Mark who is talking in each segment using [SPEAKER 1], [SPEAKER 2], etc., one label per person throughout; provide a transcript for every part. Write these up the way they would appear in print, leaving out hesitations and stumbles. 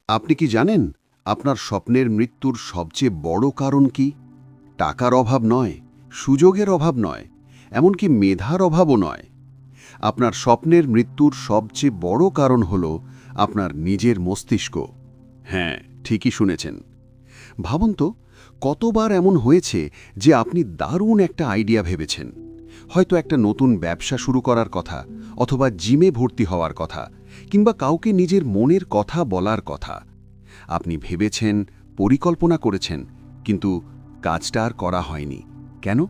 [SPEAKER 1] আপনি কি জানেন আপনার স্বপ্নের মৃত্যুর সবচেয়ে বড় কারণ কি? টাকার অভাব নয়, সুযোগের অভাব নয়, এমনকি মেধার অভাবও নয়। আপনার স্বপ্নের মৃত্যুর সবচেয়ে বড় কারণ হল আপনার নিজের মস্তিষ্ক। হ্যাঁ, ঠিকই শুনেছেন। ভাবুন তো, কতবার এমন হয়েছে যে আপনি দারুণ একটা আইডিয়া ভেবেছেন, হয়তো একটা নতুন ব্যবসা শুরু করার কথা, অথবা জিমে ভর্তি হওয়ার কথা, কিংবা কাউকে নিজের মনের কথা বলার কথা। আপনি ভেবেছেন, পরিকল্পনা করেছেন, কিন্তু কাজটা আর করা হয়নি। কেন?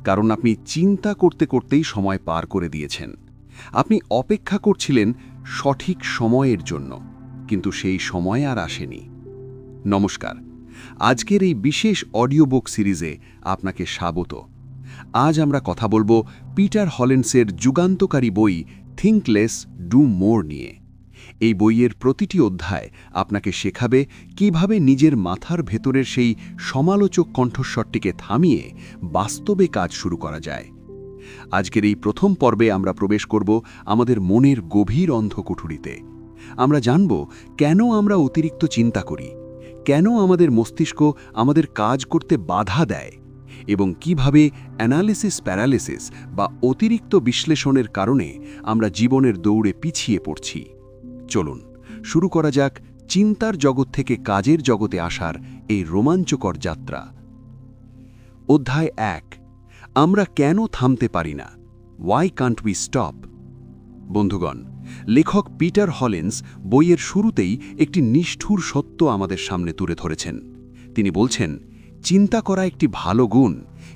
[SPEAKER 1] কারণ আপনি চিন্তা করতে করতেই সময় পার করে দিয়েছেন। আপনি অপেক্ষা করছিলেন সঠিক সময়ের জন্য, কিন্তু সেই সময় আর আসেনি। নমস্কার, আজকের এই বিশেষ অডিও বুক সিরিজে আপনাকে স্বাগত। আজ আমরা কথা বলবো পিটার হলেন্সের যুগান্তকারী বই থিঙ্ক লেস ডু মোর নিয়ে। এই বইয়ের প্রতিটি অধ্যায় আপনাকে শেখাবে কিভাবে নিজের মাথার ভেতরের সেই সমালোচক কণ্ঠস্বরটিকে থামিয়ে বাস্তবে কাজ শুরু করা যায়। আজকের এই প্রথম পর্বে আমরা প্রবেশ করব আমাদের মনের গভীর অন্ধকুঠুরিতে। আমরা জানব কেন আমরা অতিরিক্ত চিন্তা করি, কেন আমাদের মস্তিষ্ক আমাদের কাজ করতে বাধা দেয়, এবং কিভাবে অ্যানালিসিস প্যারালিসিস বা অতিরিক্ত বিশ্লেষণের কারণে আমরা জীবনের দৌড়ে পিছিয়ে পড়ছি। চলুন শুরু করা যাক চিন্তার জগৎ থেকে কাজের জগতে আসার এই রোমাঞ্চকর যাত্রা। অধ্যায় 1, আমরা কেন থামতে পারি না? Y Kant we stop? বন্ধুগণ, লেখক পিটার হলেন্স বইয়ের শুরুতেই একটি নিষ্ঠুর সত্য আমাদের সামনে তুলে ধরেছেন। তিনি বলছেন, চিন্তা করা একটি ভালো গুণ,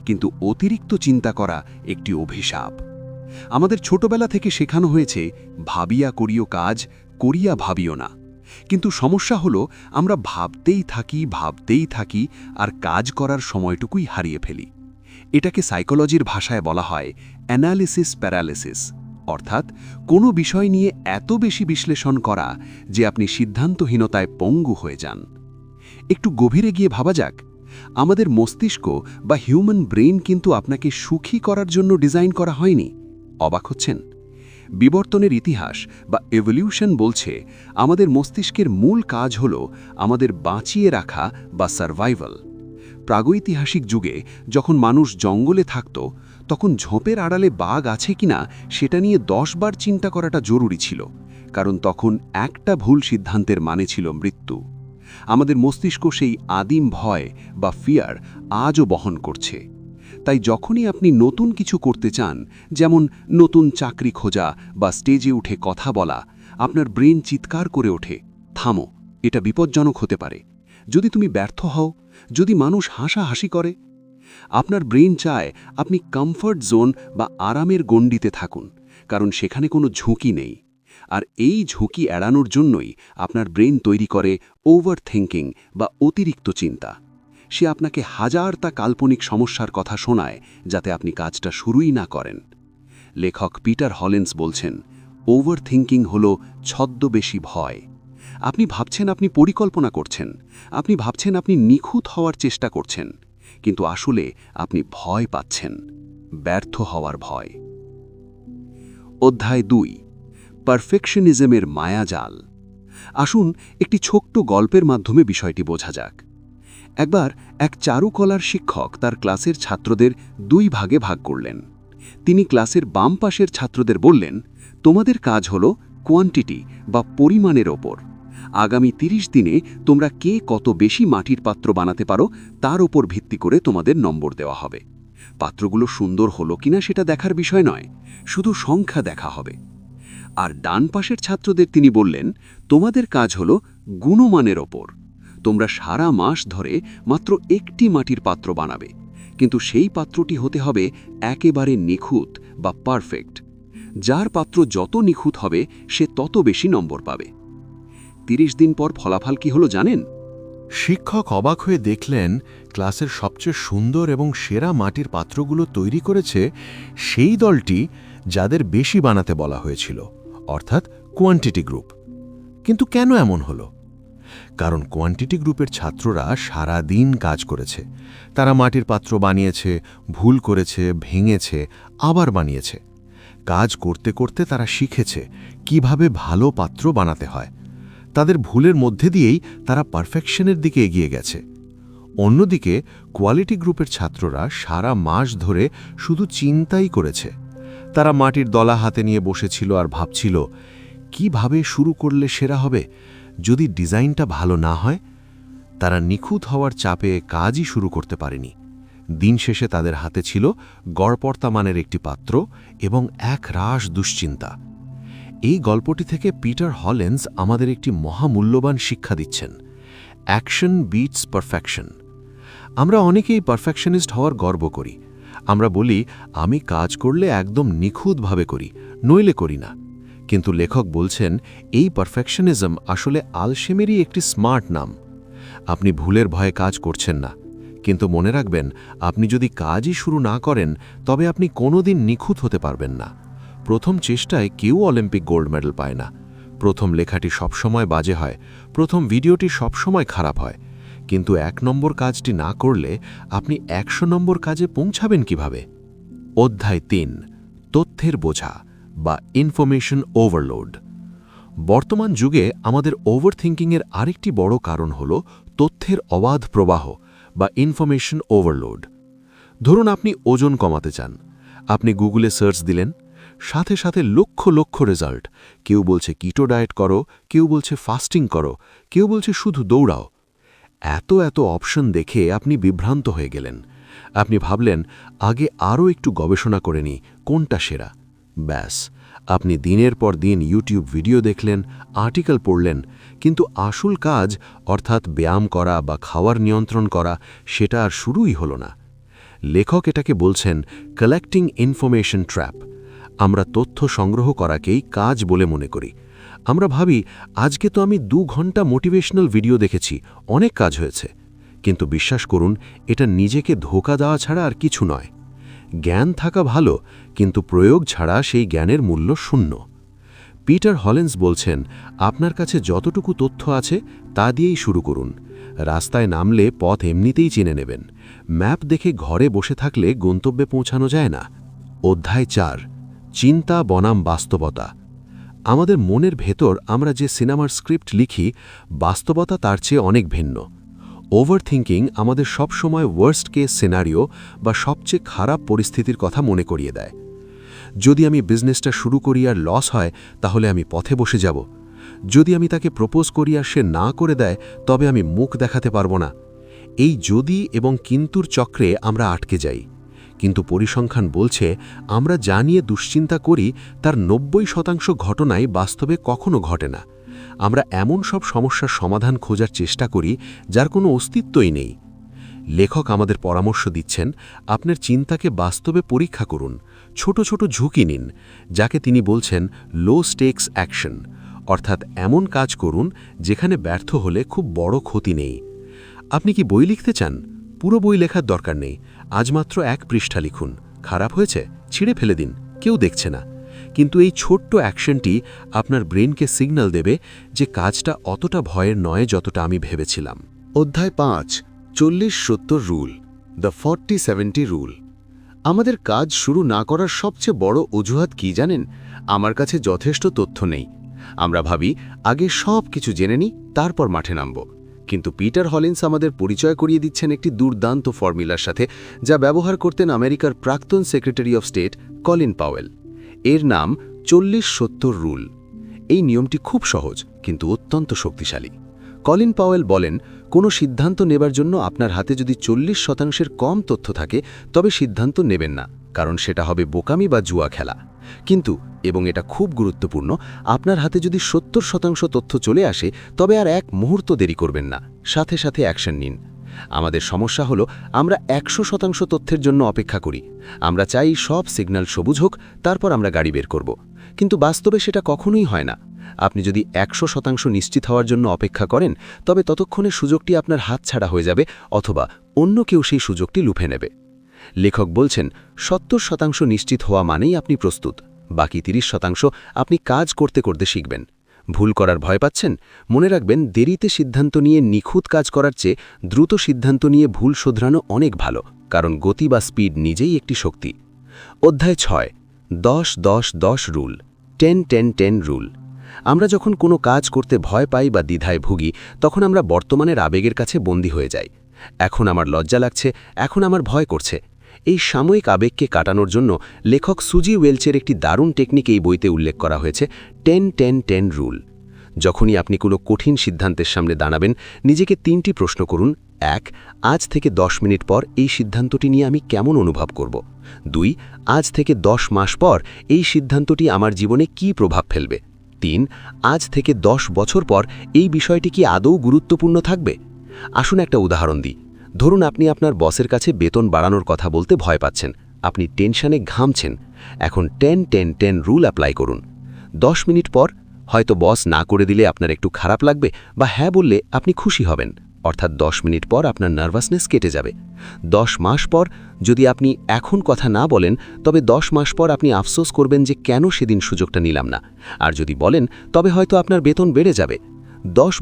[SPEAKER 1] কিন্তু অতিরিক্ত চিন্তা করা একটি অভিশাপ। আমাদের ছোটবেলা থেকে শেখানো হয়েছে, ভাবিয়া করিও কাজ, করিয়া ভাবিও না। কিন্তু সমস্যা হলো, আমরা ভাবতেই থাকি আর কাজ করার সময়টুকুই হারিয়ে ফেলি। এটাকে সাইকোলজির ভাষায় বলা হয় অ্যানালিসিস প্যারালিসিস, অর্থাৎ কোনো বিষয় নিয়ে এত বেশি বিশ্লেষণ করা যে আপনি সিদ্ধান্তহীনতায় পঙ্গু হয়ে যান। একটু গভীরে গিয়ে ভাবা যাক, আমাদের মস্তিষ্ক বা হিউম্যান ব্রেইন কিন্তু আপনাকে সুখী করার জন্য ডিজাইন করা হয়নি। অবাক হচ্ছেন? বিবর্তনের ইতিহাস বা এভলিউশন বলছে আমাদের মস্তিষ্কের মূল কাজ হল আমাদের বাঁচিয়ে রাখা বা সার্ভাইভাল। প্রাগৈতিহাসিক যুগে যখন মানুষ জঙ্গলে থাকত, তখন ঝোপের আড়ালে বাঘ আছে কিনা সেটা নিয়ে 10 বার চিন্তা করাটা জরুরি ছিল, কারণ তখন একটা ভুল সিদ্ধান্তের মানে ছিল মৃত্যু। আমাদের মস্তিষ্ক সেই আদিম ভয় বা ফিয়ার আজও বহন করছে। তাই যখনই আপনি নতুন কিছু করতে চান, যেমন নতুন চাকরি খোঁজা বা স্টেজে উঠে কথা বলা, আপনার ব্রেন চিৎকার করে ওঠে, থামো, এটা বিপজ্জনক হতে পারে। যদি তুমি ব্যর্থ হও, যদি মানুষ হাসাহাসি করে। আপনার ব্রেন চায় আপনি কমফর্ট জোন বা আরামের গণ্ডিতে থাকুন, কারণ সেখানে কোনো ঝুঁকি নেই। আর এই ঝুঁকি এড়ানোর জন্যই আপনার ব্রেন তৈরি করে ওভার থিঙ্কিং বা অতিরিক্ত চিন্তা। সে আপনাকে হাজারটা কাল্পনিক সমস্যার কথা শোনায় যাতে আপনি কাজটা শুরুই না করেন। লেখক পিটার হলেন্স বলছেন, ওভার থিঙ্কিং হল ছদ্মবেশী ভয়। আপনি ভাবছেন আপনি পরিকল্পনা করছেন, আপনি ভাবছেন আপনি নিখুঁত হওয়ার চেষ্টা করছেন, কিন্তু আসলে আপনি ভয় পাচ্ছেন, ব্যর্থ হওয়ার ভয়। অধ্যায় 2, পারফেকশনিজমের মায়াজাল। আসুন একটি ছোট্ট গল্পের মাধ্যমে বিষয়টি বোঝা যাক। একবার এক চারুকলার শিক্ষক তার ক্লাসের ছাত্রদের 2 ভাগে ভাগ করলেন। তিনি ক্লাসের বাম পাশের ছাত্রদের বললেন, তোমাদের কাজ হলো কোয়ান্টিটি বা পরিমাণের ওপর। আগামী 30 দিনে তোমরা কে কত বেশি মাটির পাত্র বানাতে পারো তার ওপর ভিত্তি করে তোমাদের নম্বর দেওয়া হবে। পাত্রগুলো সুন্দর হলো কিনা সেটা দেখার বিষয় নয়, শুধু সংখ্যা দেখা হবে। আর ডান পাশের ছাত্রদের তিনি বললেন, তোমাদের কাজ হলো গুণমানের ওপর। তোমরা সারা মাস ধরে মাত্র একটি মাটির পাত্র বানাবে, কিন্তু সেই পাত্রটি হতে হবে একেবারে নিখুঁত বা পারফেক্ট। যার পাত্র যত নিখুঁত হবে সে তত বেশি নম্বর পাবে। 30 দিন পর ফলাফল কি হলো জানেন?
[SPEAKER 2] শিক্ষক অবাক হয়ে দেখলেন, ক্লাসের সবচেয়ে সুন্দর এবং সেরা মাটির পাত্রগুলো তৈরি করেছে সেই দলটি যাদের বেশি বানাতে বলা হয়েছিল, অর্থাৎ কোয়ান্টিটি গ্রুপ। কিন্তু কেন এমন হলো? কারণ কোয়ান্টিটি গ্রুপের ছাত্ররা সারা দিন কাজ করেছে। তারা মাটির পাত্র বানিয়েছে, ভুল করেছে, ভেঙেছে, আবার বানিয়েছে। কাজ করতে করতে তারা শিখেছে কিভাবে ভালো পাত্র বানাতে হয়। তাদের ভুলের মধ্যে দিয়েই তারা পারফেকশনের দিকে এগিয়ে গেছে। অন্যদিকে কোয়ালিটি গ্রুপের ছাত্ররা সারা মাস ধরে শুধু চিন্তাই করেছে। তারা মাটির দলা হাতে নিয়ে বসেছিল আর ভাবছিল কিভাবে শুরু করলে সেরা হবে, যদি ডিজাইনটা ভালো না হয়। তারা নিখুঁত হওয়ার চাপে কাজই শুরু করতে পারেনি। দিন শেষে তাদের হাতে ছিল গড়পড়তা মানের একটি পাত্র এবং এক রাশ দুশ্চিন্তা। এই গল্পটি থেকে পিটার হলেন্স আমাদের একটি মহামূল্যবান শিক্ষা দিচ্ছেন: অ্যাকশন বিটস পারফেকশন। আমরা অনেকেই পারফেকশনিস্ট হওয়ার গর্ব করি। আমরা বলি, আমি কাজ করলে একদম নিখুঁতভাবে করি, নইলে করি না। কিন্তু লেখক বলছেন, এই পারফেকশনিজম আসলে আলসেমেরই একটি স্মার্ট নাম। আপনি ভুলের ভয়ে কাজ করছেন না, কিন্তু মনে রাখবেন, আপনি যদি কাজই শুরু না করেন তবে আপনি কোনোদিন নিখুঁত হতে পারবেন না। প্রথম চেষ্টায় কেউ অলিম্পিক গোল্ড মেডেল পায় না। প্রথম লেখাটি সবসময় বাজে হয়, প্রথম ভিডিওটি সবসময় খারাপ হয়। কিন্তু 1 নম্বর কাজটি না করলে আপনি 100 নম্বর কাজে পৌঁছাবেন কিভাবে? অধ্যায় 3, তথ্যের বোঝা বা ইনফরমেশন ওভারলোড। বর্তমান যুগে আমাদের ওভারথিঙ্কিংয়ের আরেকটি বড় কারণ হল তথ্যের অবাধ প্রবাহ বা ইনফরমেশন ওভারলোড। ধরুন আপনি ওজন কমাতে চান। আপনি গুগলে সার্চ দিলেন, সাথে সাথে লক্ষ লক্ষ রেজাল্ট। কেউ বলছে কিটো ডায়েট করো, কেউ বলছে ফাস্টিং করো, কেউ বলছে শুধু দৌড়াও। এত অপশন দেখে আপনি বিভ্রান্ত হয়ে গেলেন। আপনি ভাবলেন, আগে আরও একটু গবেষণা করে নিই কোনটা সেরা। ব্যাস, আপনি দিনের পর দিন ইউটিউব ভিডিও দেখলেন, আর্টিকেল পড়লেন, কিন্তু আসল কাজ অর্থাৎ ব্যায়াম করা বা খাওয়ার নিয়ন্ত্রণ করা সেটা আর শুরুই হলো না। লেখক এটাকে বলছেন কালেক্টিং ইনফরমেশন ট্র্যাপ। আমরা তথ্য সংগ্রহ করাকেই কাজ বলে মনে করি। আমরা ভাবি, আজকে তো আমি 2 ঘন্টা মোটিভেশনাল ভিডিও দেখেছি, অনেক কাজ হয়েছে। কিন্তু বিশ্বাস করুন, এটা নিজেকে ধোঁকা দেওয়া ছাড়া আর কিছু নয়। জ্ঞান থাকা ভালো, কিন্তু প্রয়োগ ছাড়া সেই জ্ঞানের মূল্য শূন্য। পিটার হলেন্স বলছেন, আপনার কাছে যতটুকু তথ্য আছে তা দিয়েই শুরু করুন। রাস্তায় নামলে পথ এমনিতেই চিনে নেবেন। ম্যাপ দেখে ঘরে বসে থাকলে গন্তব্যে পৌঁছানো যায় না। অধ্যায় 4, চিন্তা বনাম বাস্তবতা। আমাদের মনের ভেতর আমরা যে সিনেমার স্ক্রিপ্ট লিখি, বাস্তবতা তার চেয়ে অনেক ভিন্ন। ওভারথিঙ্কিং আমাদের সবসময় ওয়ার্স্ট কেস সিনারিও বা সবচেয়ে খারাপ পরিস্থিতির কথা মনে করিয়ে দেয়। যদি আমি বিজনেসটা শুরু করি আর লস হয়, তাহলে আমি পথে বসে যাব। যদি আমি তাকে প্রপোজ করি আর সে না করে দেয়, তবে আমি মুখ দেখাতে পারবো না। এই যদি এবং কিন্তুর চক্রে আমরা আটকে যাই। কিন্তু পরিসংখ্যান বলছে, আমরা যা নিয়ে দুশ্চিন্তা করি তার 90% ঘটনাই বাস্তবে কখনো ঘটে না। আমরা এমন সব সমস্যার সমাধান খোঁজার চেষ্টা করি যার কোনো অস্তিত্বই নেই। লেখক আমাদের পরামর্শ দিচ্ছেন, আপনার চিন্তাকে বাস্তবে পরীক্ষা করুন, ছোট ছোট ঝুঁকি নিন, যাকে তিনি বলছেন লো স্টেকস অ্যাকশন, অর্থাৎ এমন কাজ করুন যেখানে ব্যর্থ হলে খুব বড় ক্ষতি নেই। আপনি কি বই লিখতে চান? পুরো বই লেখার দরকার নেই, আজ মাত্র 1 পৃষ্ঠা লিখুন। খারাপ হয়েছে, ছিঁড়ে ফেলে দিন, কেউ দেখছে না। কিন্তু এই ছোট্ট অ্যাকশনটি আপনার ব্রেনকে সিগন্যাল দেবে যে কাজটা অতটা ভয়ের নয় যতটা আমি ভেবেছিলাম।
[SPEAKER 1] অধ্যায় 5, 40-70 রুল, দ্য 40-70 রুল। আমাদের কাজ শুরু না করার সবচেয়ে বড় অজুহাত কি জানেন? আমার কাছে যথেষ্ট তথ্য নেই। আমরা ভাবি, আগে সব কিছু জেনে নিই, তারপর মাঠে নামব। কিন্তু পিটার হলেন্স আমাদের পরিচয় করিয়ে দিচ্ছেন একটি দুর্দান্ত ফর্মুলার সাথে, যা ব্যবহার করতেন আমেরিকার প্রাক্তন secretary of state Colin Powell. এর নাম 40-70 রুল। এই নিয়মটি খুব সহজ কিন্তু অত্যন্ত শক্তিশালী। কলিন পাওয়েল বলেন, কোনো সিদ্ধান্ত নেবার জন্য আপনার হাতে যদি 40% কম তথ্য থাকে, তবে সিদ্ধান্ত নেবেন না, কারণ সেটা হবে বোকামি বা জুয়া খেলা। কিন্তু, এবং এটা খুব গুরুত্বপূর্ণ, আপনার হাতে যদি 70% তথ্য চলে আসে, তবে আর 1 মুহূর্ত দেরি করবেন না, সাথে সাথে অ্যাকশন নিন। আমাদের সমস্যা হলো, আমরা 100% তথ্যের জন্য অপেক্ষা করি। আমরা চাই সব সিগন্যাল সবুজ হোক, তারপর আমরা গাড়ি বের করব। কিন্তু বাস্তবে সেটা কখনোই হয় না। আপনি যদি 100% নিশ্চিত হওয়ার জন্য অপেক্ষা করেন, তবে ততক্ষণে সুযোগটি আপনার হাতছাড়া হয়ে যাবে, অথবা অন্য কেউ সেই সুযোগটি লুফে নেবে। লেখক বলছেন, 70% নিশ্চিত হওয়া মানেই আপনি প্রস্তুত। বাকি 30% আপনি কাজ করতে করতে শিখবেন। ভুল করার ভয় পাচ্ছেন? মনে রাখবেন, দেরিতে সিদ্ধান্ত নিয়ে নিখুঁত কাজ করার চেয়ে দ্রুত সিদ্ধান্ত নিয়ে ভুল শোধরানো অনেক ভালো, কারণ গতি বা স্পিড নিজেই একটি শক্তি। অধ্যায় 6, 10-10-10 রুল, 10-10-10 রুল।
[SPEAKER 3] আমরা যখন কোনো কাজ করতে ভয় পাই বা দ্বিধায় ভুগি, তখন আমরা বর্তমানের আবেগের কাছে বন্দী হয়ে যাই। এখন আমার লজ্জা লাগছে, এখন আমার ভয় করছে। এই সাময়িক আবেগকে কাটানোর জন্য লেখক সুজি ওয়েলচের একটি দারুণ টেকনিক এই বইতে উল্লেখ করা হয়েছে, 10-10-10 রুল। যখনই আপনি কোনো কঠিন সিদ্ধান্তের সামনে দাঁড়াবেন, নিজেকে 3টি প্রশ্ন করুন। 1. আজ থেকে 10 মিনিট পর এই সিদ্ধান্তটি নিয়ে আমি কেমন অনুভব করব? 2. আজ থেকে 10 মাস পর এই সিদ্ধান্তটি আমার জীবনে কী প্রভাব ফেলবে? 3. আজ থেকে 10 বছর পর এই বিষয়টি কি আদৌ গুরুত্বপূর্ণ থাকবে? আসুন একটা উদাহরণ দিই। ধরুন আপনি আপনার বসের কাছে বেতন বাড়ানোর কথা বলতে ভয় পাচ্ছেন, আপনি টেনশনে ঘামছেন। এখন 10-10-10 রুল অ্যাপ্লাই করুন। 10 মিনিট পর হয়তো বস না করে দিলে আপনার একটু খারাপ লাগবে, বা হ্যাঁ বললে আপনি খুশি হবেন, অর্থাৎ 10 মিনিট পর আপনার নার্ভাসনেস কেটে যাবে। 10 মাস পর যদি আপনি এখন কথা না বলেন, তবে 10 মাস পর আপনি আফসোস করবেন যে কেন সেদিন সুযোগটা নিলাম না। আর যদি বলেন, তবে হয়তো আপনার বেতন বেড়ে যাবে। 10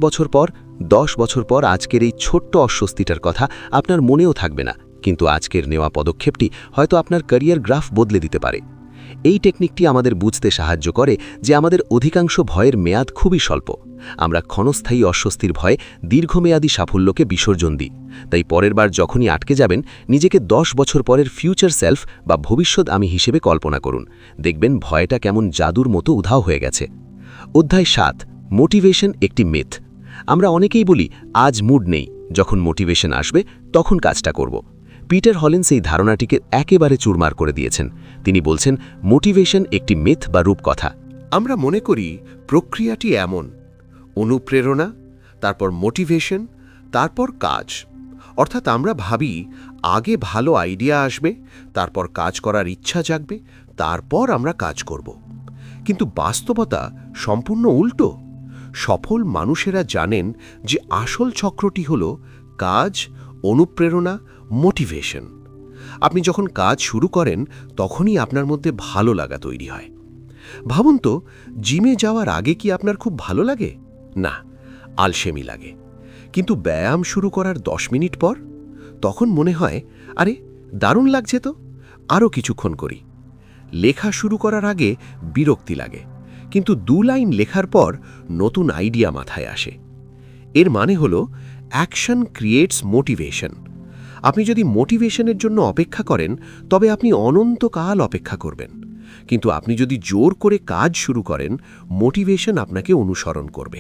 [SPEAKER 3] বছর পর আজকের এই ছোট্ট অস্বস্তিটার কথা আপনার মনেও থাকবে না, কিন্তু আজকের নেওয়া পদক্ষেপটি হয়তো আপনার ক্যারিয়ার গ্রাফ বদলে দিতে পারে। এই টেকনিকটি আমাদের বুঝতে সাহায্য করে যে আমাদের অধিকাংশ ভয়ের মেয়াদ খুবই স্বল্প। আমরা ক্ষণস্থায়ী অস্বস্তির ভয়ে দীর্ঘমেয়াদী সাফল্যকে বিসর্জন দিই। তাই পরের বার যখনই আটকে যাবেন, নিজেকে 10 বছর পরের ফিউচার সেলফ বা ভবিষ্যৎ আমি হিসেবে কল্পনা করুন। দেখবেন ভয়টা কেমন জাদুর মতো উধাও হয়ে গেছে। অধ্যায় 7, মোটিভেশন একটি মিথ। আমরা অনেকেই বলি, আজ মুড নেই, যখন মোটিভেশন আসবে তখন কাজটা করব। পিটার হলিন্স এই ধারণাটিকে একেবারে চুরমার করে দিয়েছেন। তিনি বলছেন, মোটিভেশন একটি মিথ বা রূপকথা।
[SPEAKER 2] আমরা মনে করি প্রক্রিয়াটি এমন: অনুপ্রেরণা, তারপর মোটিভেশন, তারপর কাজ। অর্থাৎ আমরা ভাবি আগে ভালো আইডিয়া আসবে, তারপর কাজ করার ইচ্ছা জাগবে, তারপর আমরা কাজ করব। কিন্তু বাস্তবতা সম্পূর্ণ উল্টো। সফল মানুষেরা জানেন যে আসল চক্রটি হল কাজ, অনুপ্রেরণা, মোটিভেশন। আপনি যখন কাজ শুরু করেন, তখনই আপনার মধ্যে ভালো লাগা তৈরি হয়। ভাবুন তো, জিমে যাওয়ার আগে কি আপনার খুব ভালো লাগে? না, আলসেমি লাগে। কিন্তু ব্যায়াম শুরু করার 10 মিনিট পর তখন মনে হয়, আরে দারুণ লাগছে তো, আরও কিছুক্ষণ করি। লেখা শুরু করার আগে বিরক্তি লাগে, কিন্তু 2 লাইন লেখার পর নতুন আইডিয়া মাথায় আসে। এর মানে হলো অ্যাকশন ক্রিয়েটস মোটিভেশন। আপনি যদি মোটিভেশনের জন্য অপেক্ষা করেন, তবে আপনি অনন্তকাল অপেক্ষা করবেন। কিন্তু আপনি যদি জোর করে কাজ শুরু করেন, মোটিভেশন আপনাকে অনুসরণ করবে।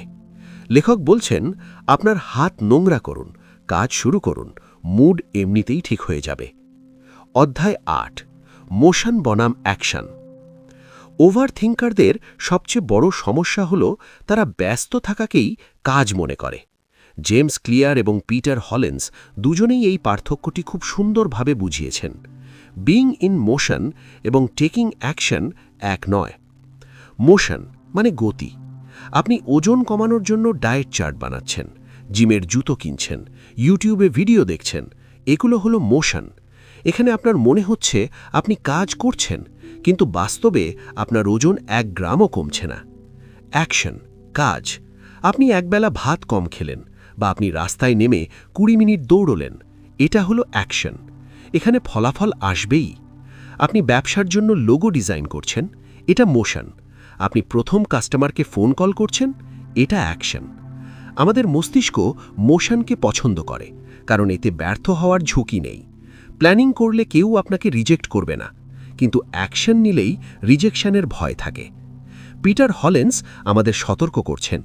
[SPEAKER 2] লেখক বলছেন, আপনার হাত নোংরা করুন, কাজ শুরু করুন, মুড এমনিতেই ঠিক হয়ে যাবে। অধ্যায় 8, মোশন বনাম অ্যাকশন। ওভার থিঙ্কারদের সবচেয়ে বড় সমস্যা হল তারা ব্যস্ত থাকাকেই কাজ মনে করে। জেমস ক্লিয়ার এবং পিটার হলিন্স দুজনেই এই পার্থক্যটি খুব সুন্দরভাবে বুঝিয়েছেন। বিং ইন মোশন এবং টেকিং অ্যাকশন এক নয়। মোশন মানে গতি। আপনি ওজন কমানোর জন্য ডায়েট চার্ট বানাচ্ছেন, জিমের জুতো কিনছেন, ইউটিউবে ভিডিও দেখছেন, এগুলো হলো মোশন। এখানে আপনার মনে হচ্ছে আপনি কাজ করছেন, কিন্তু বাস্তবে আপনার ওজন 1 গ্রামও কমছে না। অ্যাকশন, কাজ। আপনি একবেলা ভাত কম খেলেন, বা আপনি রাস্তায় নেমে 20 মিনিট দৌড়লেন, এটা হলো অ্যাকশন। এখানে ফলাফল আসবেই। আপনি ব্যবসার জন্য লোগো ডিজাইন করছেন, এটা মোশন। আপনি প্রথম কাস্টমারকে ফোন কল করছেন, এটা অ্যাকশন। আমাদের মস্তিষ্ক মোশনকে পছন্দ করে, কারণ এতে ব্যর্থ হওয়ার ঝুঁকি নেই। প্ল্যানিং করলে কেউ আপনাকে রিজেক্ট করবে না, কিন্তু অ্যাকশন নিলেই রিজেকশনের ভয় থাকে। পিটার হলিন্স আমাদের সতর্ক করছেন,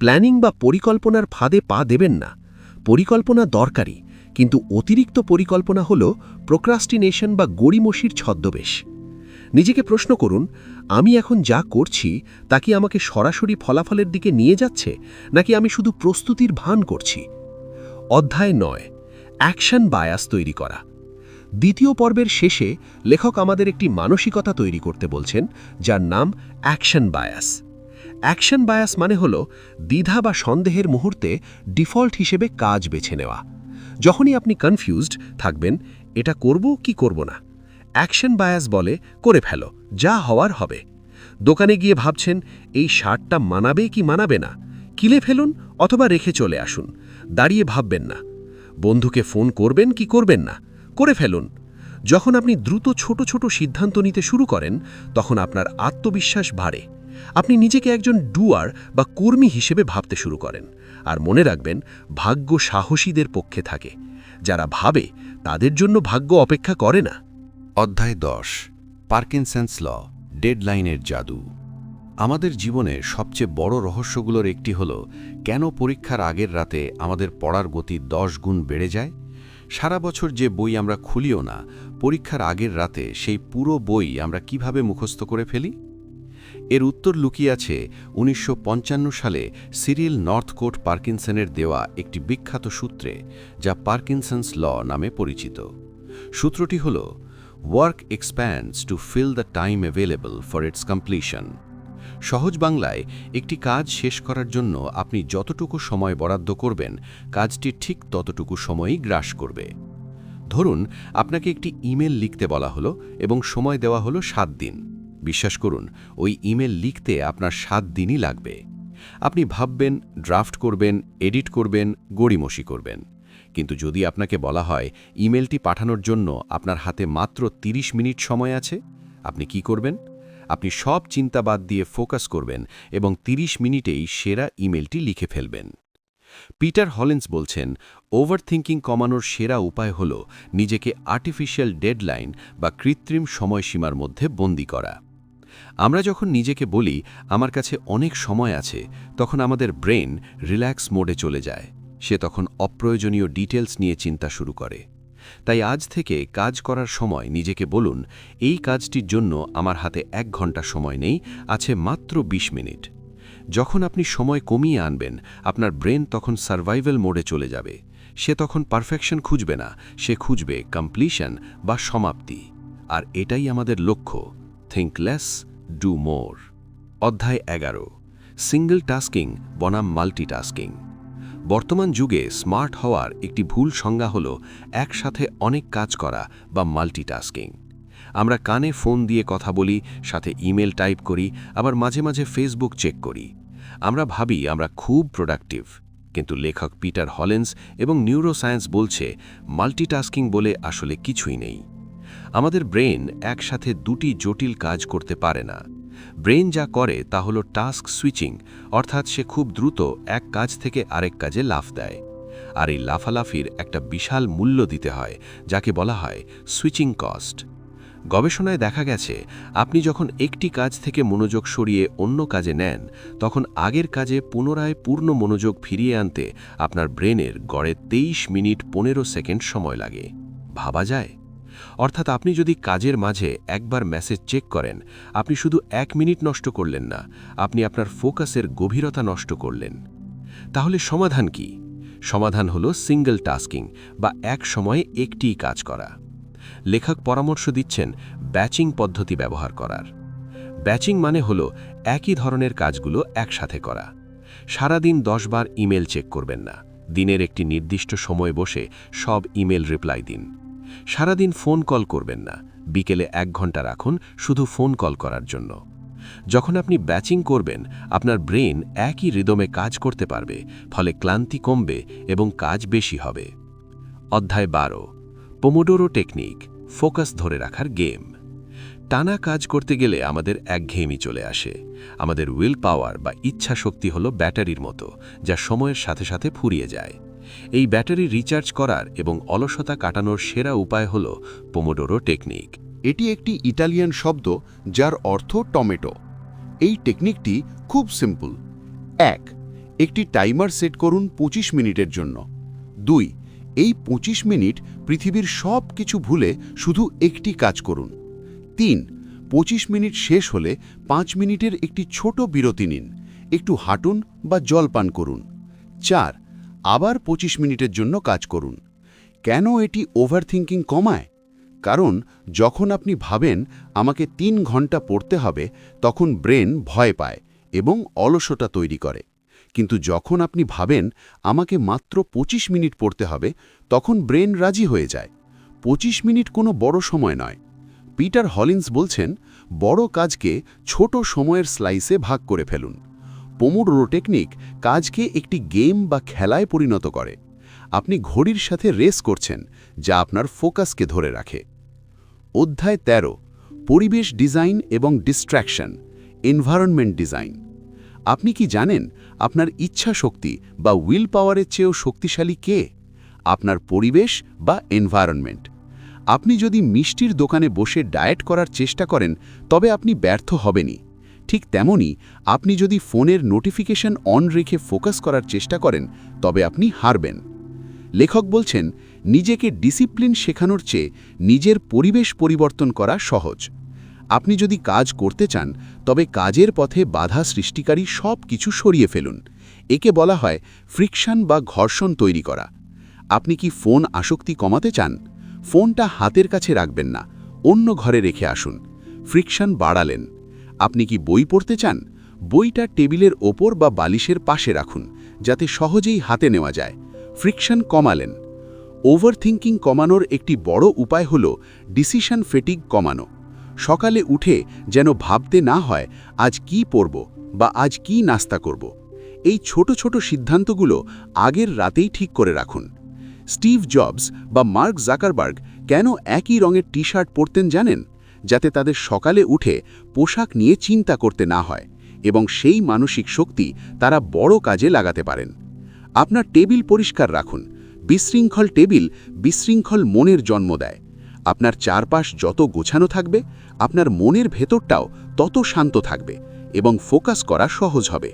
[SPEAKER 2] প্ল্যানিং বা পরিকল্পনার ফাঁদে পা দেবেন না। পরিকল্পনা দরকারি, কিন্তু অতিরিক্ত পরিকল্পনা হল প্রোক্রাস্টিনেশন বা গড়িমসির ছদ্মবেশ। নিজেকে প্রশ্ন করুন, আমি এখন যা করছি তা কি আমাকে সরাসরি ফলাফলের দিকে নিয়ে যাচ্ছে, নাকি আমি শুধু প্রস্তুতির ভান করছি? অধ্যায় 9, অ্যাকশন বায়াস তৈরি করা। দ্বিতীয় পর্বের শেষে লেখক আমাদের একটি মানসিকতা তৈরি করতে বলছেন, যার নাম অ্যাকশন বায়াস। অ্যাকশন বায়াস মানে হল দ্বিধা বা সন্দেহের মুহূর্তে ডিফল্ট হিসেবে কাজ বেছে নেওয়া। যখনই আপনি কনফিউজড থাকবেন, এটা করব কি করব না, অ্যাকশন বায়াস বলে, করে ফেলো, যা হওয়ার হবে। দোকানে গিয়ে ভাবছেন এই শার্টটা মানাবে কি মানাবে না, কিনে ফেলুন অথবা রেখে চলে আসুন, দাঁড়িয়ে ভাববেন না। বন্ধুকে ফোন করবেন কি করবেন না, করে ফেলুন। যখন আপনি দ্রুত ছোট ছোট সিদ্ধান্ত নিতে শুরু করেন, তখন আপনার আত্মবিশ্বাস বাড়ে,
[SPEAKER 3] আপনি নিজেকে একজন ডুয়ার বা কর্মী হিসেবে ভাবতে শুরু করেন, আর মনে রাখবেন, ভাগ্য সাহসীদের পক্ষে থাকে। যারা ভাবে তাদের জন্য ভাগ্য অপেক্ষা করে না।
[SPEAKER 2] অধ্যায় 10, পার্কিনসন্স ল, ডেডলাইনের জাদু। আমাদের জীবনের সবচেয়ে বড় রহস্যগুলোর একটি হল কেন পরীক্ষার আগের রাতে আমাদের পড়ার গতি 10 গুণ বেড়ে যায়। সারা বছর যে বই আমরা খুলিও না, পরীক্ষার আগের রাতে সেই পুরো বই আমরা কিভাবে মুখস্থ করে ফেলি? এর উত্তর লুকিয়ে আছে 1955 সালে সিরিল নর্থকোট পার্কিনসনের দেওয়া একটি বিখ্যাত সূত্রে, যা পার্কিনসন্স ল নামে পরিচিত। সূত্রটি হল, work expands to fill the time available for its completion. সহজ বাংলায়, একটি কাজ শেষ করার জন্য আপনি যতটুকু সময় বরাদ্দ করবেন, কাজটি ঠিক ততটুকু সময়ই গ্রাস করবে। ধরুন, আপনাকে একটি ইমেল লিখতে বলা হলো এবং সময় দেওয়া হলো 7 দিন। বিশ্বাস করুন, ওই ইমেল লিখতে আপনার 7 দিনই লাগবে। আপনি ভাববেন, ড্রাফট করবেন, এডিট করবেন, গড়িমসি করবেন। কিন্তু যদি আপনাকে বলা হয় ইমেলটি পাঠানোর জন্য আপনার হাতে মাত্র 30 মিনিট সময় আছে, আপনি কি করবেন? আপনি সব চিন্তা বাদ দিয়ে ফোকাস করবেন এবং 30 মিনিটেই সেরা ইমেলটি লিখে ফেলবেন। পিটার হলিন্স বলছেন, ওভারথিঙ্কিং কমানোর সেরা উপায় হল নিজেকে আর্টিফিশিয়াল ডেডলাইন বা কৃত্রিম সময়সীমার মধ্যে বন্দী করা। আমরা যখন নিজেকে বলি আমার কাছে অনেক সময় আছে, তখন আমাদের ব্রেন রিল্যাক্স মোডে চলে যায়। সে তখন অপ্রয়োজনীয় ডিটেলস নিয়ে চিন্তা শুরু করে। তাই আজ থেকে কাজ করার সময় নিজেকে বলুন, এই কাজটির জন্য আমার হাতে 1 ঘন্টা সময় নেই, আছে মাত্র 20 মিনিট। যখন আপনি সময় কমিয়ে আনবেন, আপনার ব্রেন তখন সার্ভাইভাল মোডে চলে যাবে। সে তখন পারফেকশন খুঁজবে না, সে খুঁজবে কমপ্লিশন বা সমাপ্তি। আর এটাই আমাদের লক্ষ্য, থিঙ্ক লেস, ডু মোর। অধ্যায় 11, সিঙ্গল টাস্কিং বনাম মাল্টিটাস্কিং। বর্তমান যুগে স্মার্ট হওয়ার একটি ভুল সংজ্ঞা হল একসাথে অনেক কাজ করা বা মাল্টিটাস্কিং। আমরা কানে ফোন দিয়ে কথা বলি, সাথে ইমেল টাইপ করি, আবার মাঝে মাঝে ফেসবুক চেক করি। আমরা ভাবি আমরা খুব প্রোডাক্টিভ, কিন্তু লেখক পিটার হলিন্স এবং নিউরোসায়েন্স বলছে মাল্টিটাস্কিং বলে আসলে কিছুই নেই। আমাদের ব্রেন একসাথে 2টি জটিল কাজ করতে পারে না। ব্রেন যা করে তা হল টাস্ক সুইচিং, অর্থাৎ সে খুব দ্রুত এক কাজ থেকে আরেক কাজে লাফ দেয়। আর এই লাফালাফির একটা বিশাল মূল্য দিতে হয়, যাকে বলা হয় সুইচিং কস্ট। গবেষণায় দেখা গেছে, আপনি যখন একটি কাজ থেকে মনোযোগ সরিয়ে অন্য কাজে নেন, তখন আগের কাজে পুনরায় পূর্ণ মনোযোগ ফিরিয়ে আনতে আপনার ব্রেনের গড়ে 23 মিনিট 15 সেকেন্ড সময় লাগে। ভাবা যায়? অর্থাৎ আপনি যদি কাজের মাঝে একবার মেসেজ চেক করেন, আপনি শুধু 1 মিনিট নষ্ট করলেন না, আপনি আপনার ফোকাসের গভীরতা নষ্ট করলেন। তাহলে সমাধান কি? সমাধান হলো সিঙ্গল টাস্কিং বা এক সময়ে একটিই কাজ করা। লেখক পরামর্শ দিচ্ছেন ব্যাচিং পদ্ধতি ব্যবহার করার। ব্যাচিং মানে হলো একই ধরনের কাজগুলো একসাথে করা। সারাদিন 10 বার ইমেল চেক করবেন না, দিনের একটি নির্দিষ্ট সময় বসে সব ইমেল রিপ্লাই দিন। সারাদিন ফোন কল করবেন না, বিকেলে 1 ঘন্টা রাখুন শুধু ফোন কল করার জন্য। যখন আপনি ব্যাচিং করবেন, আপনার ব্রেন একই রিদমে কাজ করতে পারবে, ফলে ক্লান্তি কমবে এবং কাজ বেশি হবে। অধ্যায় 12, পোমোডোরো টেকনিক, ফোকাস ধরে রাখার গেম। টানা কাজ করতে গেলে আমাদের একঘেয়েমি চলে আসে। আমাদের উইল পাওয়ার বা ইচ্ছা শক্তি হলো ব্যাটারির মতো, যা সময়ের সাথে সাথে ফুরিয়ে যায়। এই ব্যাটারি রিচার্জ করার এবং অলসতা কাটানোর সেরা উপায় হল পোমোডোরো টেকনিক।
[SPEAKER 1] এটি একটি ইটালিয়ান শব্দ যার অর্থ টমেটো। এই টেকনিকটি খুব সিম্পল। 1. একটি টাইমার সেট করুন 25 মিনিটের জন্য। 2. এই 25 মিনিট পৃথিবীর সব কিছু ভুলে শুধু একটি কাজ করুন। 3. 25 মিনিট শেষ হলে 5 মিনিটের একটি ছোট বিরতি নিন, একটু হাঁটুন বা জল পান করুন। 4. আবার 25 মিনিটের জন্য কাজ করুন। কেন এটি ওভারথিঙ্কিং কমায়? কারণ যখন আপনি ভাবেন আমাকে 3 ঘন্টা পড়তে হবে, তখন ব্রেন ভয় পায় এবং অলসতা তৈরি করে। কিন্তু যখন আপনি ভাবেন আমাকে মাত্র 25 মিনিট পড়তে হবে, তখন ব্রেন রাজি হয়ে যায়। 25 মিনিট কোনো বড় সময় নয়। পিটার হলিন্স বলছেন, বড় কাজকে ছোট সময়ের স্লাইসে ভাগ করে ফেলুন। পোমোডোরো টেকনিক কাজকে একটি গেম বা খেলায় পরিণত করে। আপনি ঘড়ির সাথে রেস করছেন, যা আপনার ফোকাসকে ধরে রাখে। অধ্যায় 13, পরিবেশ ডিজাইন এবং ডিস্ট্র্যাকশন। Environment design. আপনি কি জানেন আপনার ইচ্ছা শক্তি বা উইল পাওয়ারের চেয়েও শক্তিশালী কে? আপনার পরিবেশ বা এনভায়রনমেন্ট। আপনি যদি মিষ্টির দোকানে বসে ডায়েট করার চেষ্টা করেন তবে আপনি ব্যর্থ হবেনই। ঠিক তেমনি আপনি যদি ফোনের নোটিফিকেশন অন রেখে ফোকাস করার চেষ্টা করেন তবে আপনি হারবেন। লেখক বলছেন, নিজেকে ডিসিপ্লিন শেখানোর চেয়ে নিজের পরিবেশ পরিবর্তন করা সহজ। আপনি যদি কাজ করতে চান তবে কাজের পথে বাধা সৃষ্টিকারী সব কিছু সরিয়ে ফেলুন। একে বলা হয় ফ্রিকশন বা ঘর্ষণ তৈরি করা। আপনি কি ফোন আসক্তি কমাতে চান? ফোনটা হাতের কাছে রাখবেন না, অন্য ঘরে রেখে আসুন। ফ্রিকশন বাড়ালেন। আপনি কি বই পড়তে চান? বইটা টেবিলের ওপর বা বালিশের পাশে রাখুন, যাতে সহজেই হাতে নেওয়া যায়। ফ্রিকশন কমালেন। ওভারথিঙ্কিং কমানোর একটি বড় উপায় হল ডিসিশন ফেটিগ কমানো। সকালে উঠে যেন ভাবতে না হয় আজ কি পড়ব বা আজ কি নাস্তা করব। এই ছোট ছোট সিদ্ধান্তগুলো আগের রাতেই ঠিক করে রাখুন। স্টিভ জবস বা মার্ক জাকারবার্গ কেন একই রঙের টি শার্ট পরতেন জানেন? যাতে তাদের সকালে উঠে পোশাক নিয়ে চিন্তা করতে না হয় এবং সেই মানসিক শক্তি তারা বড় কাজে লাগাতে পারেন। আপনার টেবিল পরিষ্কার রাখুন। বিশৃঙ্খল টেবিল বিশৃঙ্খল মনের জন্ম দেয়। আপনার চারপাশ যত গোছানো থাকবে আপনার মনের ভেতরটাও তত শান্ত থাকবে এবং ফোকাস করা সহজ হবে।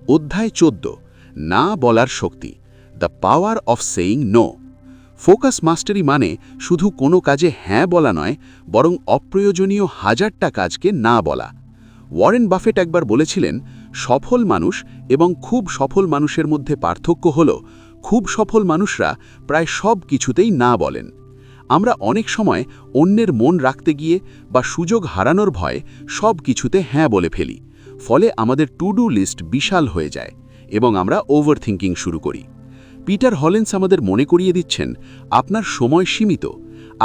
[SPEAKER 1] অধ্যায় 14, না বলার শক্তি, the power of saying no. Focus mastery মানে শুধু কোনো কাজে হ্যাঁ বলা নয়, বরং অপ্রয়োজনীয় হাজারটা কাজকে না বলা। ওয়ারেন বাফেট একবার বলেছিলেন, সফল মানুষ এবং খুব সফল মানুষের মধ্যে পার্থক্য হল খুব সফল মানুষরা প্রায় সব কিছুতেই না বলেন। আমরা অনেক সময় অন্যের মন রাখতে গিয়ে বা সুযোগ হারানোর ভয়ে সব কিছুতে হ্যাঁ বলে ফেলি। ফলে আমাদের টু ডু লিস্ট বিশাল হয়ে যায় এবং আমরা ওভারথিঙ্কিং শুরু করি। পিটার হলেন্স আমাদের মনে করিয়ে দিচ্ছেন, আপনার সময় সীমিত।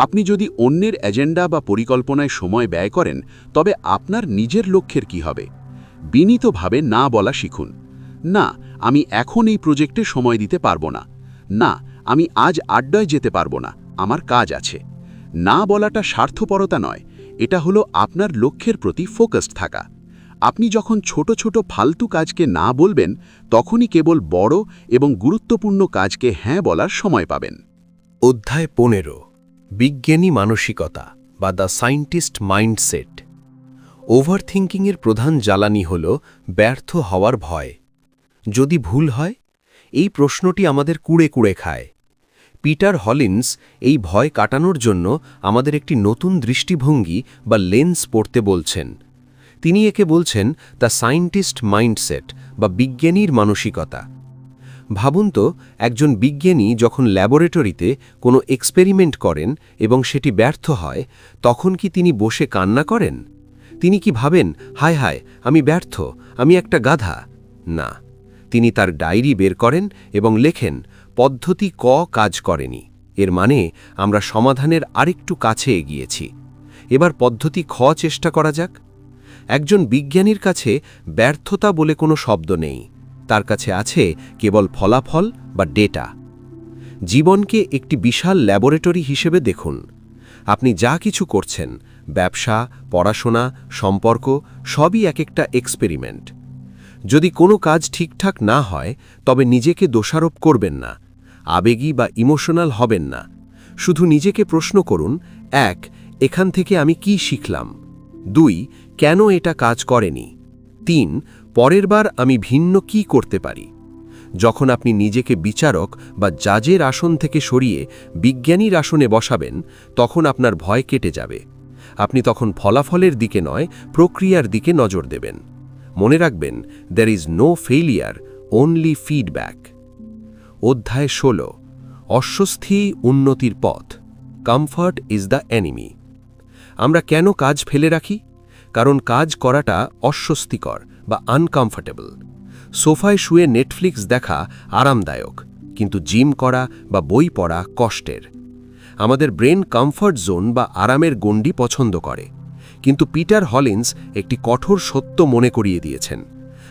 [SPEAKER 1] আপনি যদি অন্যের এজেন্ডা বা পরিকল্পনায় সময় ব্যয় করেন তবে আপনার নিজের লক্ষ্যের কি হবে? বিনীতভাবে না বলা শিখুন। না, আমি এখন এই প্রজেক্টে সময় দিতে পারবো না। না, আমি আজ আড্ডায় যেতে পারবো না, আমার কাজ আছে। না বলাটা স্বার্থপরতা নয়, এটা হলো আপনার লক্ষ্যের প্রতি ফোকাসড থাকা। আপনি যখন ছোট ছোট ফালতু কাজকে না বলবেন তখনই কেবল বড় এবং গুরুত্বপূর্ণ কাজকে হ্যাঁ বলার সময় পাবেন।
[SPEAKER 4] অধ্যায় 15, বিজ্ঞানী মানসিকতা বা দ্য সায়েন্টিস্ট মাইন্ডসেট। ওভারথিঙ্কিংয়ের প্রধান জ্বালানি হল ব্যর্থ হওয়ার ভয়। যদি ভুল হয়? এই প্রশ্নটি আমাদের কুড়ে কুড়ে খায়। পিটার হলিন্স এই ভয় কাটানোর জন্য আমাদের একটি নতুন দৃষ্টিভঙ্গি বা লেন্স পড়তে বলছেন। তিনি একে বলছেন দ্য সায়েন্টিস্ট মাইন্ডসেট বা বিজ্ঞানীর মানসিকতা। ভাবুন তো, একজন বিজ্ঞানী যখন ল্যাবরেটরিতে কোনো এক্সপেরিমেন্ট করেন এবং সেটি ব্যর্থ হয়, তখন কি তিনি বসে কান্না করেন? তিনি কি ভাবেন, হায় হায় আমি ব্যর্থ, আমি একটা গাধা? না, তিনি তার ডায়েরি বের করেন এবং লেখেন, পদ্ধতি ক কাজ করেনি, এর মানে আমরা সমাধানের আরেকটু কাছে এগিয়েছি। এবার পদ্ধতি খ চেষ্টা করা যাক। একজন বিজ্ঞানীর কাছে ব্যর্থতা বলে কোনো শব্দ নেই, তার কাছে আছে কেবল ফলাফল বা ডেটা। জীবনকে একটি বিশাল ল্যাবরেটরি হিসেবে দেখুন। আপনি যা কিছু করছেন, ব্যবসা, পড়াশোনা, সম্পর্ক, সবই এক একটা এক্সপেরিমেন্ট। যদি কোনো কাজ ঠিকঠাক না হয় তবে নিজেকে দোষারোপ করবেন না, আবেগী বা ইমোশনাল হবেন না। শুধু নিজেকে প্রশ্ন করুন, 1, এখান থেকে আমি কি শিখলাম? 2, কেন এটা কাজ করেনি? 3, পরের বার আমি ভিন্ন কি করতে পারি? যখন আপনি নিজেকে বিচারক বা জাজের আসন থেকে সরিয়ে বিজ্ঞানীর আসনে বসাবেন, তখন আপনার ভয় কেটে যাবে। আপনি তখন ফলাফলের দিকে নয়, প্রক্রিয়ার দিকে নজর দেবেন। মনে রাখবেন, there is no failure, only feedback. অধ্যায় 16, অস্বস্তি উন্নতির পথ, কমফর্ট ইজ দ্য এনিমি। আমরা কেন কাজ ফেলে রাখি? কারণ কাজ করাটা অস্বস্তিকর বা আনকমফর্টেবল। সোফায় শুয়ে নেটফ্লিক্স দেখা আরামদায়ক, কিন্তু জিম করা বা বই পড়া কষ্টের। আমাদের ব্রেন কমফর্ট জোন বা আরামের গণ্ডি পছন্দ করে, কিন্তু পিটার হলিন্স একটি কঠোর সত্য মনে করিয়ে দিয়েছেন।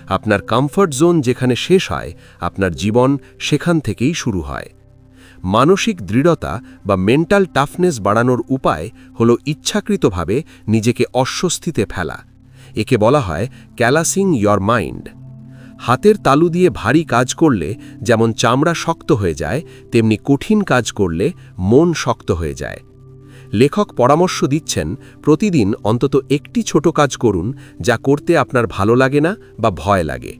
[SPEAKER 4] আপনার কমফর্ট জোন যেখানে শেষ হয়, আপনার জীবন সেখান থেকেই শুরু হয়। মানসিক দৃঢ়তা বা মেন্টাল টাফনেস বাড়ানোর উপায় হল ইচ্ছাকৃতভাবে নিজেকে অস্বস্তিতে ফেলা একে বলা হয় ক্যালাসিং ইয়র মাইন্ড। হাতের তালু দিয়ে ভারী কাজ করলে যেমন চামড়া শক্ত হয়ে যায়, তেমনি কঠিন কাজ করলে মন শক্ত হয়ে যায়। লেখক পরামর্শ দিচ্ছেন, প্রতিদিন অন্তত একটি ছোট কাজ করুন যা করতে আপনার ভালো লাগে না বা ভয় লাগে।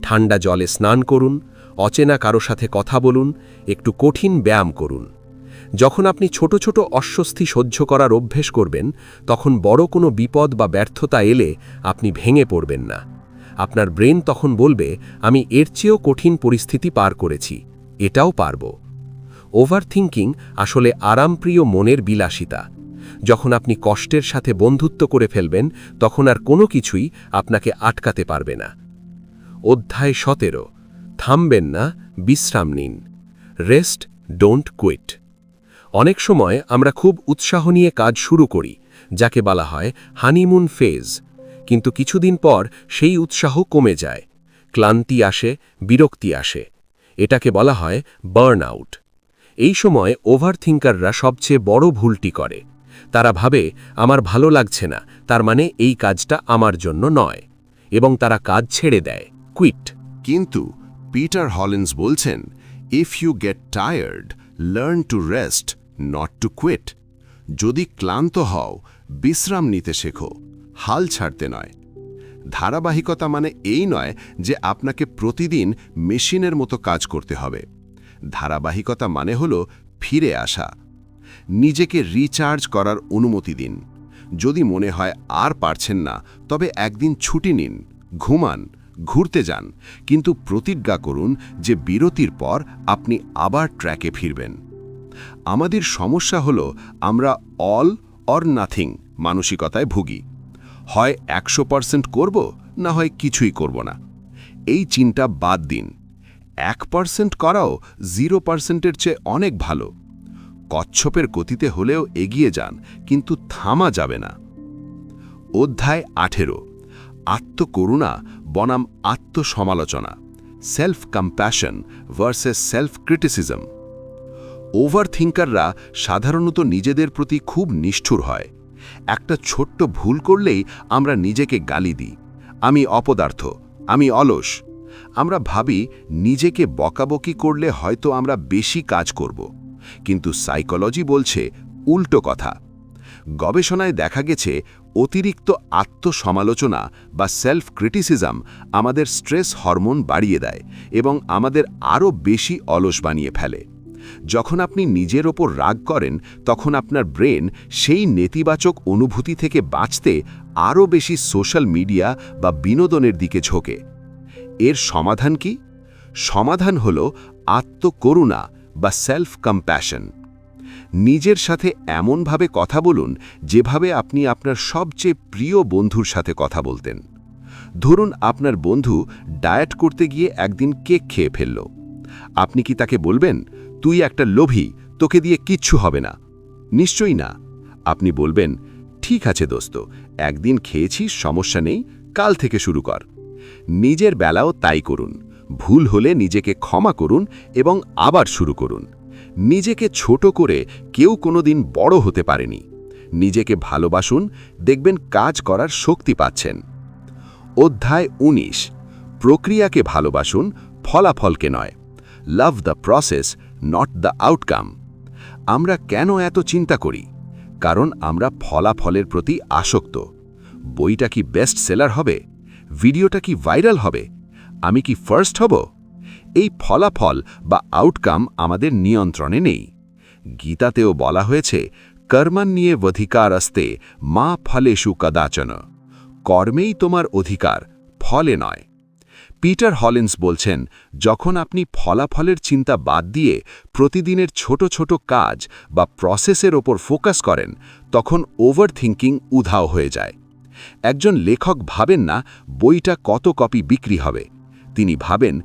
[SPEAKER 4] ঠান্ডা জলে স্নান করুন, অচেনা কারো সাথে কথা বলুন, একটু কঠিন ব্যায়াম করুন। যখন আপনি ছোট ছোট অস্বস্তি সহ্য করার অভ্যেস করবেন, তখন বড় কোনো বিপদ বা ব্যর্থতা এলে আপনি ভেঙে পড়বেন না। আপনার ব্রেন তখন বলবে, আমি এর চেয়েও কঠিন পরিস্থিতি পার করেছি, এটাও পারব। ওভারথিংকিং আসলে আরামপ্রিয় মনের বিলাসিতা। যখন আপনি কষ্টের সাথে বন্ধুত্ব করে ফেলবেন, তখন আর কোনো কিছুই আপনাকে আটকাতে পারবে না। অধ্যায় 17, থামবেন না, বিশ্রাম নিন। Rest, don't quit. অনেক সময় আমরা খুব উৎসাহ নিয়ে কাজ শুরু করি, যাকে বলা হয় হানিমুন ফেজ। কিন্তু কিছুদিন পর সেই উৎসাহ কমে যায়, ক্লান্তি আসে, বিরক্তি আসে। এটাকে বলা হয় বার্ন আউট। এই সময় ওভারথিঙ্কাররা সবচেয়ে বড় ভুলটি করে। তারা ভাবে, আমার ভালো লাগছে না, তার মানে এই কাজটা আমার জন্য নয়, এবং তারা কাজ ছেড়ে দেয়, কুইট।
[SPEAKER 1] কিন্তু পিটার হলিন্স বলছেন, if you get tired, learn to rest, not to quit. যদি ক্লান্ত হও, বিশ্রাম নিতে শেখো, হাল ছাড়তে নয়। ধারাবাহিকতা মানে এই নয় যে আপনাকে প্রতিদিন মেশিনের মতো কাজ করতে হবে। ধারাবাহিকতা মানে হলো ফিরে আসা। নিজেকে রিচার্জ করার অনুমতি দিন। যদি মনে হয় আর পারছেন না, তবে একদিন ছুটি নিন, ঘুমান, ঘুরতে যান, কিন্তু প্রতিজ্ঞা করুন যে বিরতির পর আপনি আবার ট্র্যাকে ফিরবেন। আমাদের সমস্যা হলো আমরা অল অর নাথিং মানসিকতায় ভুগি। হয় 100% করব, না হয় কিছুই করব না। এই চিন্তা বাদ দিন। 1% করাও 0%-এর চেয়ে অনেক ভালো। কচ্ছপের গতিতে হলেও এগিয়ে যান, কিন্তু থামা যাবে না। অধ্যায় 18, আত্মকরুণা বনাম আত্মসমালোচনা, self compassion versus self criticism. ওভারথিঙ্কাররা সাধারণত নিজেদের প্রতি খুব নিষ্ঠুর হয়। একটা ছোট্ট ভুল করলেই আমরা নিজেকে গালি দিই, আমি অপদার্থ, আমি অলস। আমরা ভাবি নিজেকে বকাবকি করলে হয়তো আমরা বেশি কাজ করব, কিন্তু সাইকোলজি বলছে উল্টো কথা। গবেষণায় দেখা গেছে অতিরিক্ত আত্মসমালোচনা বা সেলফ ক্রিটিসিজম আমাদের স্ট্রেস হরমোন বাড়িয়ে দেয় এবং আমাদের আরও বেশি অলস বানিয়ে ফেলে। যখন আপনি নিজের ওপর রাগ করেন, তখন আপনার ব্রেন সেই নেতিবাচক অনুভূতি থেকে বাঁচতে আরও বেশি সোশ্যাল মিডিয়া বা বিনোদনের দিকে ঝোঁকে। এর সমাধান কি? সমাধান হল আত্মকরুণা বা সেলফ কম্প্যাশন। নিজের সাথে এমনভাবে কথা বলুন যেভাবে আপনি আপনার সবচেয়ে প্রিয় বন্ধুর সাথে কথা বলতেন। ধরুন আপনার বন্ধু ডায়েট করতে গিয়ে একদিন কেক খেয়ে ফেলল। আপনি কি তাকে বলবেন, তুই একটা লোভী, তোকে দিয়ে কিচ্ছু হবে না? নিশ্চয়ই না। আপনি বলবেন, ঠিক আছে দোস্ত, একদিন খেয়েছিস, সমস্যা নেই, কাল থেকে শুরু কর। নিজের বেলাও তাই করুন। ভুল হলে নিজেকে ক্ষমা করুন এবং আবার শুরু করুন। নিজেকে ছোট করে কেউ কোনোদিন বড় হতে পারেনি। নিজেকে ভালোবাসুন, দেখবেন কাজ করার শক্তি পাচ্ছেন। অধ্যায় 19, প্রক্রিয়াকে ভালোবাসুন, ফলাফলকে নয়। Love the process, not the outcome. আমরা কেন এত চিন্তা করি? কারণ আমরা ফলাফলের প্রতি আসক্ত। বইটা কি বেস্ট সেলার হবে? ভিডিওটা কি ভাইরাল হবে? আমি কি ফার্স্ট হব? এই ফলাফল বা আউটকাম আমাদের নিয়ন্ত্রণে নেই। গীতাতেও বলা হয়েছে, কর্মণ্যে অধিকারস্তে মা ফলেষু কদাচন। কর্মেই তোমার অধিকার, ফলে নয়। পিটার হলিন্স বলছেন, যখন আপনি ফলাফলের চিন্তা বাদ দিয়ে প্রতিদিনের ছোট ছোট কাজ বা প্রসেসের ওপর ফোকাস করেন, তখন ওভারথিঙ্কিং উধাও হয়ে যায়। একজন লেখক ভাবেন না বইটা কত কপি বিক্রি হবে, তিনি ভাবেন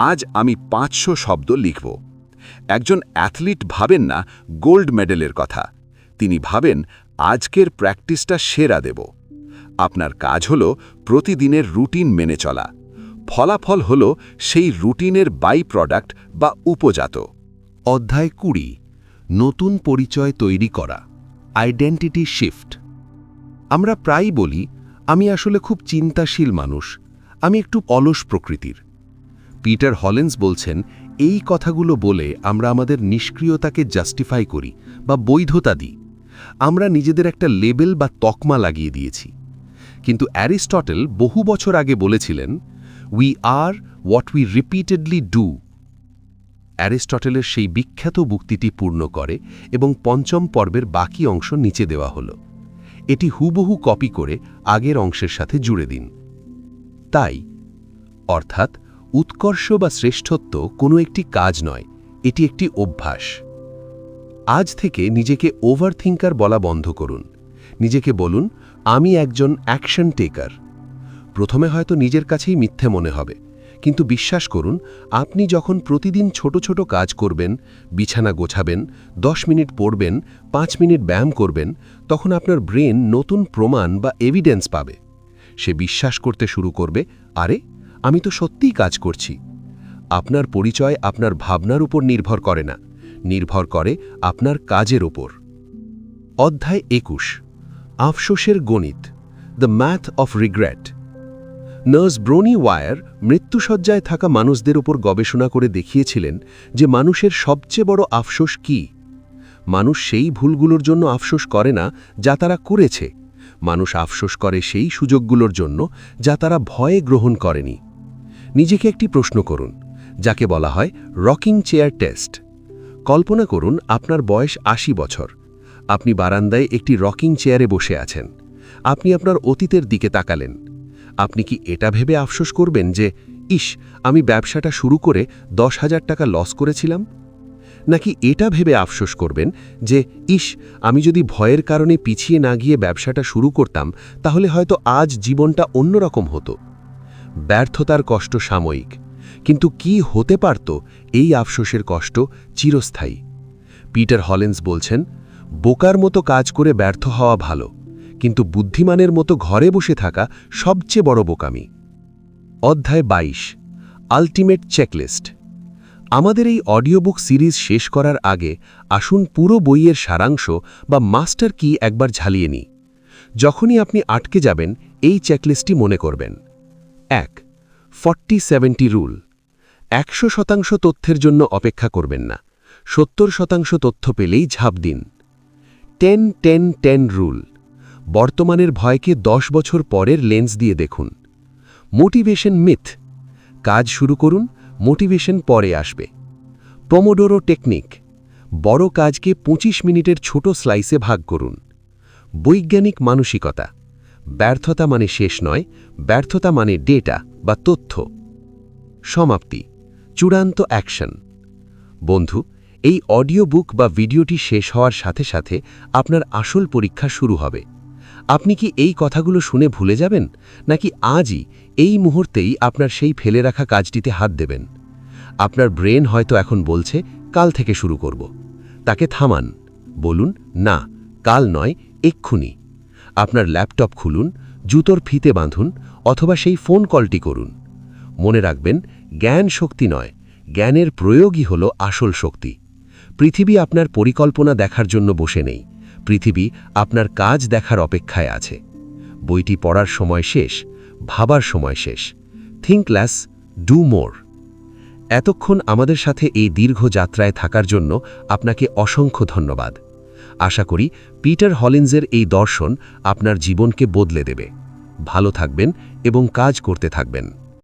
[SPEAKER 1] আজ আমি 500 শব্দ লিখব। একজন অ্যাথলিট ভাবেন না গোল্ড মেডেলের কথা, তিনি ভাবেন আজকের প্র্যাকটিসটা সেরা দেব। আপনার কাজ হল প্রতিদিনের রুটিন মেনে চলা। ফলাফল হল সেই রুটিনের বাই প্রোডাক্ট বা উপজাত।
[SPEAKER 2] অধ্যায় 20, নতুন পরিচয় তৈরি করা, আইডেন্টিটি শিফট। আমরা প্রায়ই বলি, আমি আসলে খুব চিন্তাশীল মানুষ, আমি একটু অলস প্রকৃতির। পিটার হলিন্স বলছেন, এই কথাগুলো বলে আমরা আমাদের নিষ্ক্রিয়তাকে জাস্টিফাই করি বা বৈধতা দিই। আমরা নিজেদের একটা লেবেল বা তকমা লাগিয়ে দিয়েছি। কিন্তু অ্যারিস্টটল বহু বছর আগে বলেছিলেন, we are what we repeatedly do. অ্যারিস্টটলের সেই বিখ্যাত উক্তিটি পূর্ণ করে এবং পঞ্চম পর্বের বাকি অংশ নিচে দেওয়া হল। এটি হুবহু কপি করে আগের অংশের সাথে জুড়ে দিন। তাই অর্থাৎ উৎকর্ষ বা শ্রেষ্ঠত্ব কোনো একটি কাজ নয়, এটি একটি অভ্যাস। আজ থেকে নিজেকে ওভারথিঙ্কার বলা বন্ধ করুন। নিজেকে বলুন, আমি একজন অ্যাকশন টেকার। প্রথমে হয়তো নিজের কাছেই মিথ্যে মনে হবে, কিন্তু বিশ্বাস করুন, আপনি যখন প্রতিদিন ছোট ছোট কাজ করবেন, বিছানা গোছাবেন, 10 মিনিট পড়বেন, 5 মিনিট ব্যায়াম করবেন, তখন আপনার ব্রেন নতুন প্রমাণ বা এভিডেন্স পাবে। সে বিশ্বাস করতে শুরু করবে, আরে আমি তো সত্যিই কাজ করছি। আপনার পরিচয় আপনার ভাবনার উপর নির্ভর করে না, নির্ভর করে আপনার কাজের ওপর। অধ্যায় 21, আফসোসের গণিত, the math of regret. Nurse Bronnie Ware মৃত্যুশয্যায় থাকা মানুষদের ওপর গবেষণা করে দেখিয়েছিলেন যে মানুষের সবচেয়ে বড় আফসোস কি। মানুষ সেই ভুলগুলোর জন্য আফসোস করে না যা তারা করেছে, মানুষ আফসোস করে সেই সুযোগগুলোর জন্য যা তারা ভয়ে গ্রহণ করেনি। নিজেকে একটি প্রশ্ন করুন, যাকে বলা হয় রকিং চেয়ার টেস্ট। কল্পনা করুন আপনার বয়স 80 বছর। আপনি বারান্দায় একটি রকিং চেয়ারে বসে আছেন। আপনি আপনার অতীতের দিকে তাকালেন। আপনি কি এটা ভেবে আফসোস করবেন যে, ইস, আমি ব্যবসাটা শুরু করে 10,000 টাকা লস করেছিলাম? নাকি এটা ভেবে আফসোস করবেন যে, ইস, আমি যদি ভয়ের কারণে পিছিয়ে না গিয়ে ব্যবসাটা শুরু করতাম, তাহলে হয়তো আজ জীবনটা অন্যরকম হতো? ব্যর্থতার কষ্ট সাময়িক, কিন্তু কি হতে পারত এই আফসোসের কষ্ট চিরস্থায়ী। পিটার হলিন্স বলছেন, বোকার মতো কাজ করে ব্যর্থ হওয়া ভালো, কিন্তু বুদ্ধিমানের মতো ঘরে বসে থাকা সবচেয়ে বড় বোকামি। অধ্যায় 22, আল্টিমেট চেকলিস্ট। আমাদের এই অডিওবুক সিরিজ শেষ করার আগে আসুন পুরো বইয়ের সারাংশ বা মাস্টার কি একবার ঝালিয়ে নিই। যখনই আপনি আটকে যাবেন, এই চেকলিস্টটি মনে করবেন। 1. 40-70 রুল। 100% তথ্যের জন্য অপেক্ষা করবেন না, 70% তথ্য পেলেই ঝাঁপ দিন। 10-10-10 রুল। বর্তমানের ভয়কে 10 বছর পরের লেন্স দিয়ে দেখুন। Motivation myth. কাজ শুরু করুন, মোটিভেশন পরে আসবে। Pomodoro technique. বড় কাজকে 25 মিনিটের ছোট স্লাইসে ভাগ করুন। বৈজ্ঞানিক মানসিকতা। ব্যর্থতা মানে শেষ নয়, ব্যর্থতা মানে ডেটা বা তথ্য। সমাপ্তি, চূড়ান্ত অ্যাকশন। বন্ধু, এই অডিও বুক বা ভিডিওটি শেষ হওয়ার সাথে সাথে আপনার আসল পরীক্ষা শুরু হবে। আপনি কি এই কথাগুলো শুনে ভুলে যাবেন, নাকি আজই এই মুহূর্তেই আপনার সেই ফেলে রাখা কাজটিতে হাত দেবেন? আপনার ব্রেন হয়তো এখন বলছে, কাল থেকে শুরু করব। তাকে থামান, বলুন, না, কাল নয়, এক্ষুনি। আপনার ল্যাপটপ খুলুন, জুতোর ফিতে বাঁধুন, অথবা সেই ফোন কলটি করুন। মনে রাখবেন, জ্ঞান শক্তি নয়, জ্ঞানের প্রয়োগই হল আসল শক্তি। পৃথিবী আপনার পরিকল্পনা দেখার জন্য বসে নেই, পৃথিবী আপনার কাজ দেখার অপেক্ষায় আছে। বইটি পড়ার সময় শেষ, ভাবার সময় শেষ। Think less, do more. এতক্ষণ আমাদের সাথে এই দীর্ঘ যাত্রায় থাকার জন্য আপনাকে অসংখ্য ধন্যবাদ। আশা করি পিটার হলিন্সের এই দর্শন আপনার জীবনকে বদলে দেবে। ভালো থাকবেন এবং কাজ করতে থাকবেন।